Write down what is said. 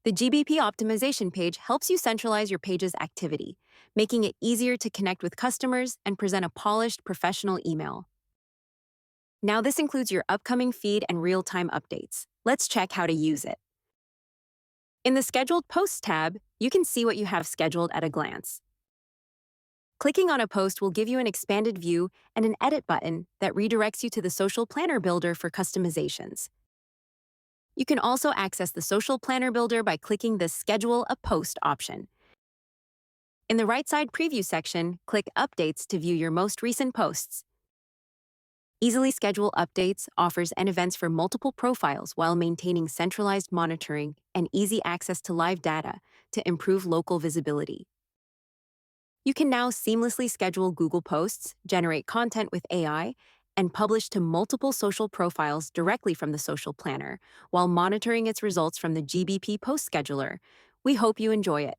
The GBP optimization page helps you centralize your page's activity, making it easier to connect with customers and present a polished, professional email. Now, this includes your upcoming feed and real-time updates. Let's check how to use it. In the Scheduled Posts tab, you can see what you have scheduled at a glance. Clicking on a post will give you an expanded view and an edit button that redirects you to the Social Planner Builder for customizations. You can also access the Social Planner Builder by clicking the Schedule a Post option. In the right side preview section, click Updates to view your most recent posts. Easily Schedule Updates offers and events for multiple profiles while maintaining centralized monitoring and easy access to live data to improve local visibility. You can now seamlessly schedule Google Posts, generate content with AI, and publish to multiple social profiles directly from the Social Planner while monitoring its results from the GBP Post Scheduler. We hope you enjoy it.